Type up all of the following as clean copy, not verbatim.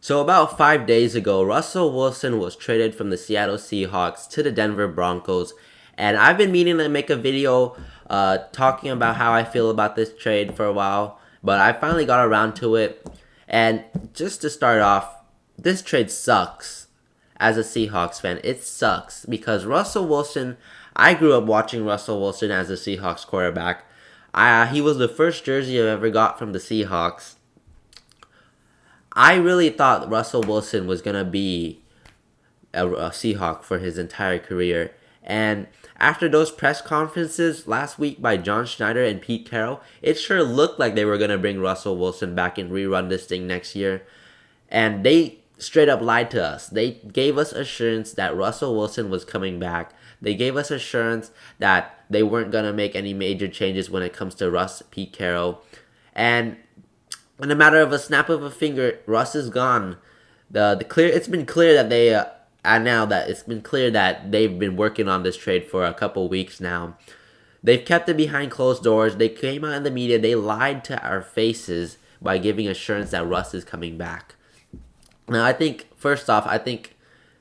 So about 5 days ago, Russell Wilson was traded from the Seattle Seahawks to the Denver Broncos. And I've been meaning to make a video talking about how I feel about this trade for a while. But I finally got around to it. And just to start off, this trade sucks. As a Seahawks fan, it sucks because Russell Wilson, I grew up watching Russell Wilson as a Seahawks quarterback. He was the first jersey I ever got from the Seahawks. I really thought Russell Wilson was going to be a Seahawk for his entire career. And after those press conferences last week by John Schneider and Pete Carroll, it sure looked like they were going to bring Russell Wilson back and rerun this thing next year. And they straight up lied to us. They gave us assurance that Russell Wilson was coming back. They gave us assurance that they weren't going to make any major changes when it comes to Pete Carroll. And in a matter of a snap of a finger, Russ is gone. It's been clear that they've been working on this trade for a couple weeks now. They've kept it behind closed doors. They came out in the media. They lied to our faces by giving assurance that Russ is coming back. Now, first off, I think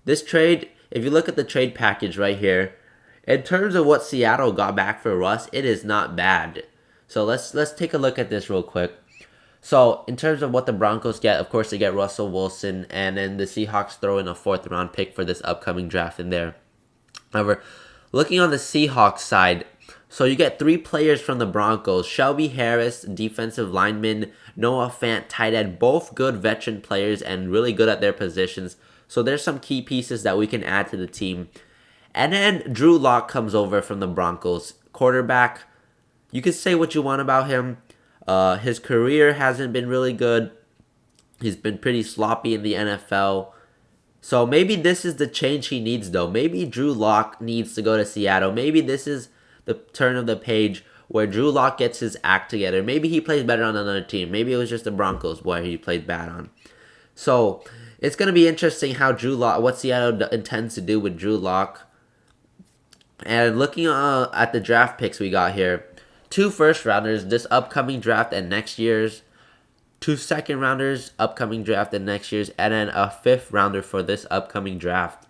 this trade, if you look at the trade package right here, in terms of what Seattle got back for Russ, it is not bad. So let's take a look at this real quick. So, in terms of what the Broncos get, of course, they get Russell Wilson, and then the Seahawks throw in a 4th-round pick for this upcoming draft in there. However, looking on the Seahawks side, so you get 3 players from the Broncos. Shelby Harris, defensive lineman, Noah Fant, tight end, both good veteran players and really good at their positions. So there's some key pieces that we can add to the team. And then Drew Lock comes over from the Broncos. Quarterback, you can say what you want about him. His career hasn't been really good. He's been pretty sloppy in the NFL. So maybe this is the change he needs, though. Maybe Drew Lock needs to go to Seattle. Maybe this is the turn of the page where Drew Lock gets his act together. Maybe he plays better on another team. Maybe it was just the Broncos where he played bad on. So it's going to be interesting how what Seattle intends to do with Drew Lock. And looking at the draft picks we got here, 2 first-rounders this upcoming draft and next year's, 2 second-rounders upcoming draft and next year's, and then a 5th-rounder for this upcoming draft.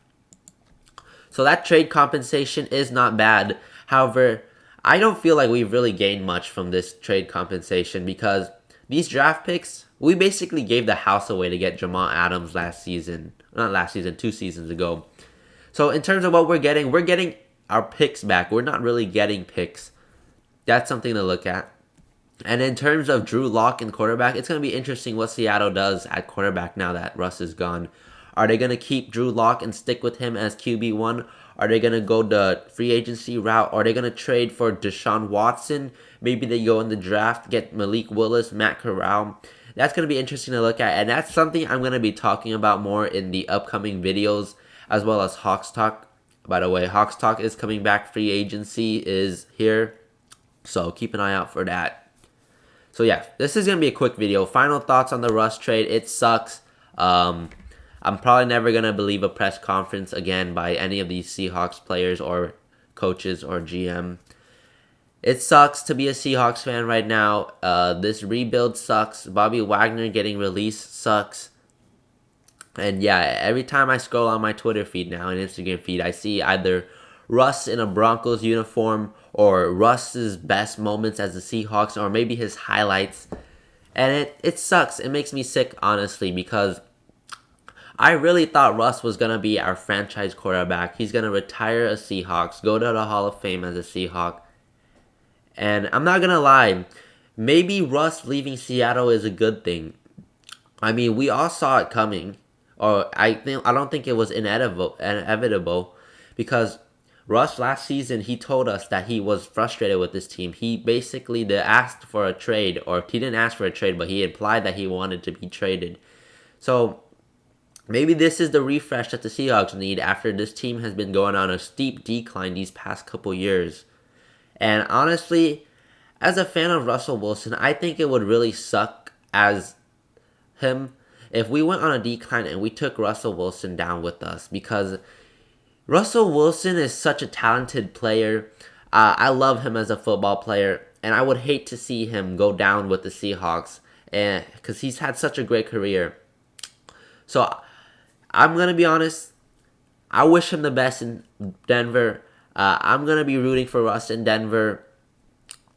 So that trade compensation is not bad. However, I don't feel like we've really gained much from this trade compensation because these draft picks, we basically gave the house away to get Jamal Adams 2 seasons ago. So in terms of what we're getting our picks back. We're not really getting picks. That's something to look at. And in terms of Drew Lock and quarterback, it's going to be interesting what Seattle does at quarterback now that Russ is gone. Are they going to keep Drew Lock and stick with him as QB1? Are they going to go the free agency route? Are they going to trade for Deshaun Watson? Maybe they go in the draft, get Malik Willis, Matt Corral. That's going to be interesting to look at. And that's something I'm going to be talking about more in the upcoming videos, as well as Hawks Talk. By the way, Hawks Talk is coming back. Free agency is here. So keep an eye out for that. So yeah, this is going to be a quick video. Final thoughts on the Russ trade. It sucks. I'm probably never going to believe a press conference again by any of these Seahawks players or coaches or GM. It sucks to be a Seahawks fan right now. This rebuild sucks. Bobby Wagner getting released sucks. And yeah, every time I scroll on my Twitter feed now and Instagram feed, I see either Russ in a Broncos uniform or Russ's best moments as a Seahawks or maybe his highlights. And it sucks. It makes me sick, honestly, because I really thought Russ was going to be our franchise quarterback. He's going to retire a Seahawks, go to the Hall of Fame as a Seahawk. And I'm not going to lie, maybe Russ leaving Seattle is a good thing. I mean, we all saw it coming. Or I don't think it was inevitable because Russ last season, he told us that he was frustrated with this team. He basically asked for a trade, or he didn't ask for a trade, but he implied that he wanted to be traded. So maybe this is the refresh that the Seahawks need after this team has been going on a steep decline these past couple years. And honestly, as a fan of Russell Wilson, I think it would really suck as him if we went on a decline and we took Russell Wilson down with us, because Russell Wilson is such a talented player. I love him as a football player, and I would hate to see him go down with the Seahawks, because he's had such a great career. So I'm going to be honest. I wish him the best in Denver. I'm going to be rooting for Russ in Denver.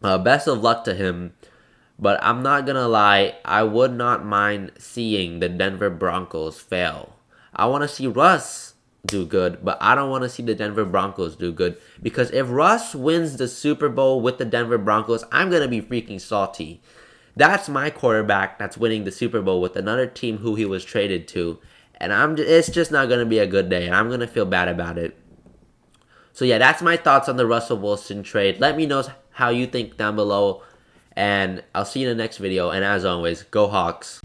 Best of luck to him. But I'm not going to lie. I would not mind seeing the Denver Broncos fail. I want to see Russ do good, but I don't want to see the Denver Broncos do good. Because if Russ wins the Super Bowl with the Denver Broncos, I'm going to be freaking salty. That's my quarterback that's winning the Super Bowl with another team who he was traded to. And it's just not going to be a good day, and I'm going to feel bad about it. So yeah, that's my thoughts on the Russell Wilson trade. Let me know how you think down below, and I'll see you in the next video. And as always, go Hawks.